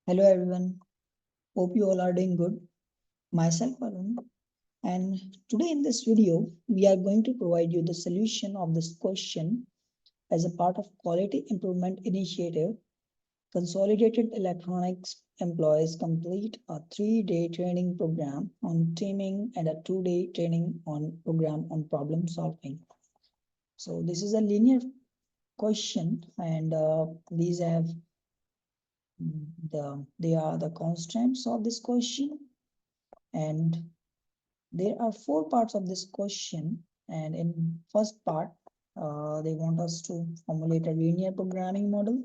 Hello everyone, hope you all are doing good. Myself Arun, and today in this video we are going to provide you the solution of this question as a part of quality improvement initiative. Consolidated Electronics employees complete a 3-day training program on teaming and a 2-day training on program on problem solving. So this is a linear question, and these have they are the constants of this question, and there are 4 parts of this question. And in first part, they want us to formulate a linear programming model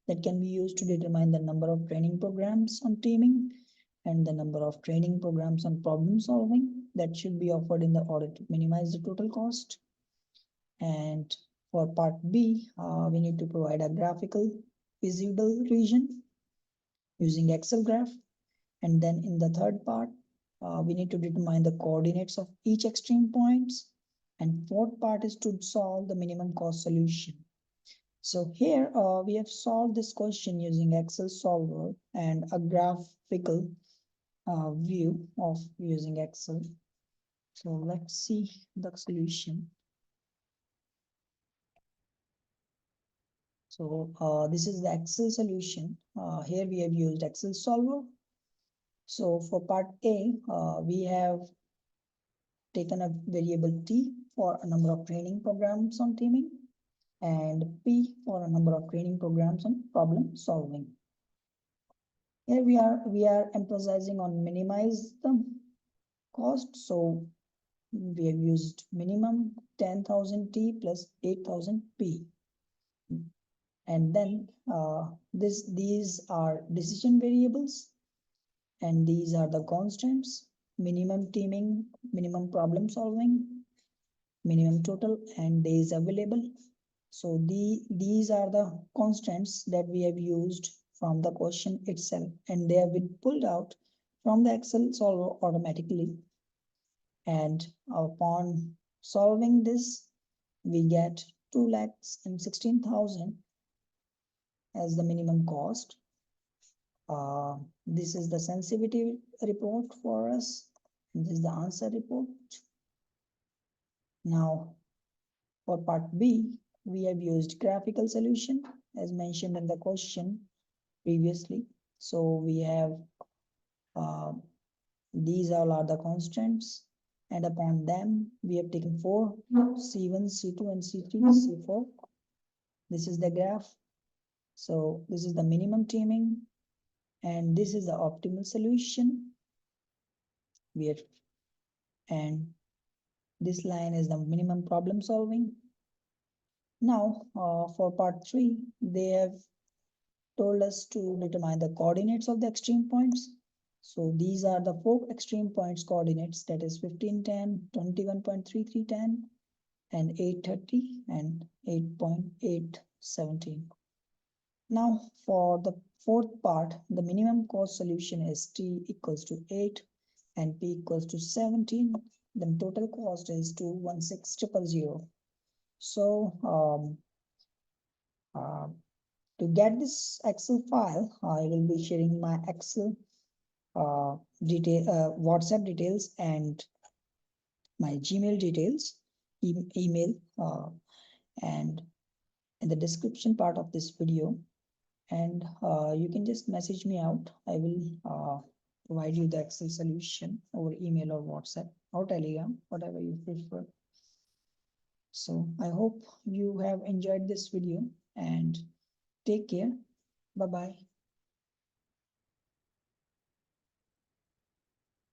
that can be used to determine the number of training programs on teaming and the number of training programs on problem solving that should be offered in the order to minimize the total cost. And for part B, we need to provide a graphical visible region using Excel graph. And then in the third part, we need to determine the coordinates of each extreme points. And fourth part is to solve the minimum cost solution. So here we have solved this question using Excel solver and a graphical view of using Excel. So let's see the solution. So this is the Excel solution. Here we have used Excel solver. So for part A, we have taken a variable T for a number of training programs on teaming and P for a number of training programs on problem solving. Here we are emphasizing on minimize the cost. So we have used minimum 10,000 T plus 8,000 P. And then these are decision variables, and these are the constants: minimum teaming, minimum problem solving, minimum total, and days available. So these are the constants that we have used from the question itself, and they have been pulled out from the Excel solver automatically. And upon solving this, we get 2,16,000 as the minimum cost. This is the sensitivity report for us. This is the answer report. Now, for part B, we have used graphical solution as mentioned in the question previously. So we have these all are the constants, and upon them we have taken 4: C1, C2, and C3, C4. This is the graph. So this is the minimum teaming, and this is the optimal solution. And this line is the minimum problem solving. Now, for part 3, they have told us to determine the coordinates of the extreme points. So these are the 4 extreme points coordinates, that is 1510, 21.3310, and 830 and 8.817. Now for the fourth part, the minimum cost solution is T equals to 8 and P equals to 17. Then total cost is 216,000. So to get this Excel file, I will be sharing my Excel WhatsApp details and my Gmail details, email, and in the description part of this video. And you can just message me out. I will provide you the Excel solution over email or WhatsApp or Telegram, whatever you prefer. So I hope you have enjoyed this video, and take care. Bye-bye.